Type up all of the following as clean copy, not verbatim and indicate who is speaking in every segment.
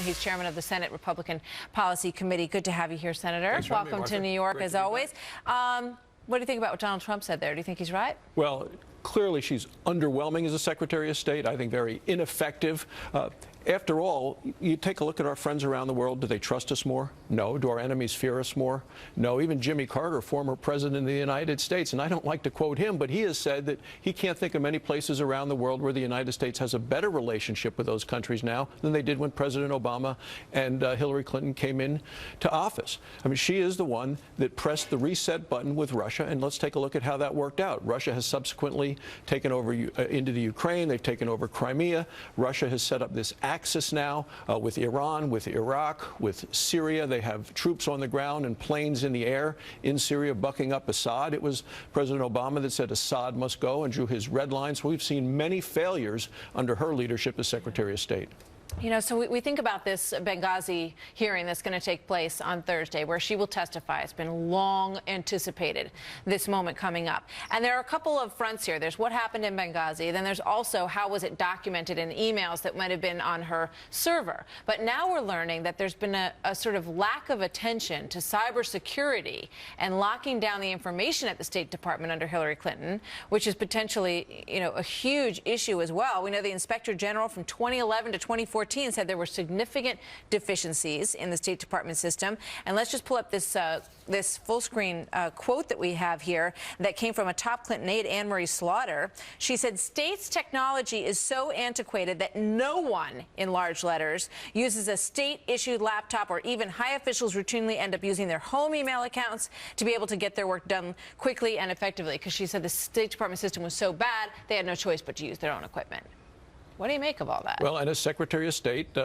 Speaker 1: He's chairman of the Senate Republican Policy Committee. Good to have you here, Senator.
Speaker 2: Thanks for having me,
Speaker 1: Welcome
Speaker 2: Martha.
Speaker 1: to New York,
Speaker 2: Great
Speaker 1: as
Speaker 2: to be
Speaker 1: always. What do you think about what Donald Trump said there? Do you think he's right?
Speaker 2: Well, clearly she's underwhelming as a Secretary of State. I think very ineffective. After all, you take a look at our friends around the world. Do they trust us more? No. Do our enemies fear us more? No. Even Jimmy Carter, former president of the United States, and I don't like to quote him, but he has said that he can't think of many places around the world where the United States has a better relationship with those countries now than they did when President Obama and Hillary Clinton came in to office. I mean, she is the one that pressed the reset button with Russia, and let's take a look at how that worked out. Russia has subsequently taken over into the Ukraine. They've taken over Crimea. Russia has set up this axis now with Iran, with Iraq, with Syria. They have troops on the ground and planes in the air in Syria bucking up Assad. It was President Obama that said Assad must go and drew his red lines. We've seen many failures under her leadership as Secretary of State.
Speaker 1: You know, so we think about this Benghazi hearing that's going to take place on Thursday, where she will testify. It's been long anticipated, this moment coming up. And there are a couple of fronts here. There's what happened in Benghazi. Then there's also how was it documented in emails that might have been on her server. But now we're learning that there's been a sort of lack of attention to cybersecurity and locking down the information at the State Department under Hillary Clinton, which is potentially, you know, a huge issue as well. We know the Inspector General from 2011 to 2014 said there were significant deficiencies in the State Department system. And let's just pull up this this full-screen quote that we have here that came from a top Clinton aide, Anne Marie Slaughter. She said, "State's technology is so antiquated that no one, in large letters, uses a state-issued laptop, or even high officials routinely end up using their home email accounts to be able to get their work done quickly and effectively." Because she said the State Department system was so bad, they had no choice but to use their own equipment. What do you make of all that?
Speaker 2: Well, and as Secretary of State,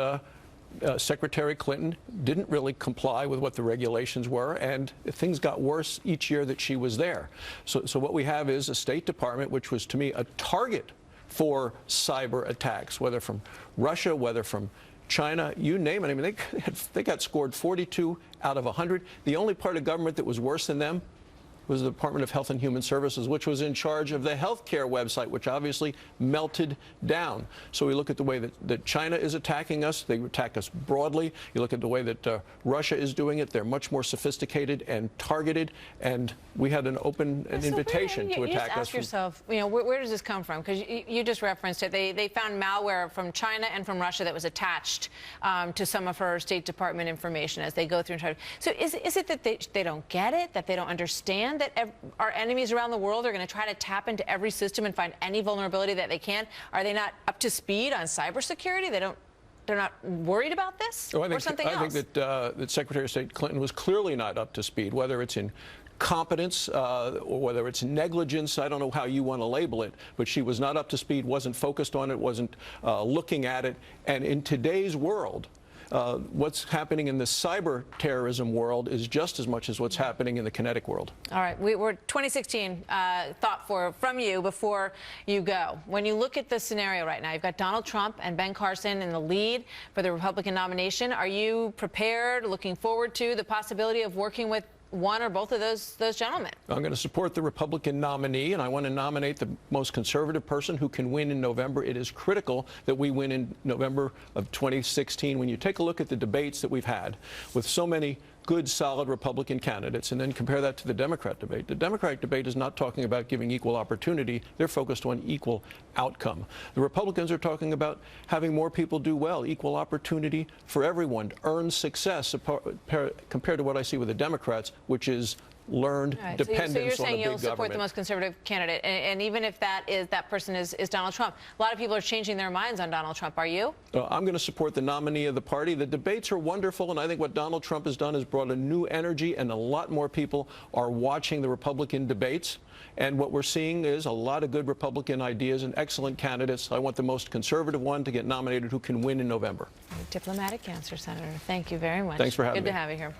Speaker 2: Secretary Clinton didn't really comply with what the regulations were, and things got worse each year that she was there. So what we have is a State Department which was, to me, a target for cyber attacks, whether from Russia, whether from China, you name it. I mean, they got scored 42 out of 100. The only part of government that was worse than them was the Department of Health and Human Services, which was in charge of the healthcare website, which obviously melted down. So we look at the way that China is attacking us. They attack us broadly. You look at the way that Russia is doing it. They're much more sophisticated and targeted. And we had an open invitation to attack us.
Speaker 1: You just ask yourself, you know, where does this come from? Because you just referenced it. They found malware from China and from Russia that was attached to some of her State Department information as they go through and try to. So is it that they don't get it, that they don't understand that our enemies around the world are going to try to tap into every system and find any vulnerability that they can? Are they not up to speed on cybersecurity? They're not worried about this, or something else?
Speaker 2: I think that Secretary of State Clinton was clearly not up to speed, whether it's in competence or whether it's negligence. I don't know how you want to label it, but she was not up to speed, wasn't focused on it, wasn't looking at it. And in today's world, what's happening in the cyber terrorism world is just as much as what's happening in the kinetic world.
Speaker 1: All right, we're 2016 thought from you before you go. When you look at the scenario right now, you've got Donald Trump and Ben Carson in the lead for the Republican nomination. Are you prepared, looking forward to the possibility of working with one or both of those gentlemen?
Speaker 2: I'm going to support the Republican nominee, and I want to nominate the most conservative person who can win in November. It is critical that we win in November of 2016. When you take a look at the debates that we've had with so many good, solid Republican candidates, and then compare that to the Democrat debate. The Democratic debate is not talking about giving equal opportunity. They're focused on equal outcome. The Republicans are talking about having more people do well, equal opportunity for everyone, earn success, compared to what I see with the Democrats, which is learned dependence on a big government. So you're saying you'll support the most conservative candidate, and even if that person is Donald Trump. A lot of people are changing their minds on Donald Trump. Are you? I'm going to support the nominee of the party. The debates are wonderful, and I think what Donald Trump has done is brought a new energy, and a lot more people are watching the Republican debates. And what we're seeing is a lot of good Republican ideas and excellent candidates. I want the most conservative one to get nominated who can win in November.
Speaker 1: Diplomatic answer, Senator. Thank you very much.
Speaker 2: Thanks for having me.
Speaker 1: Good to have you here.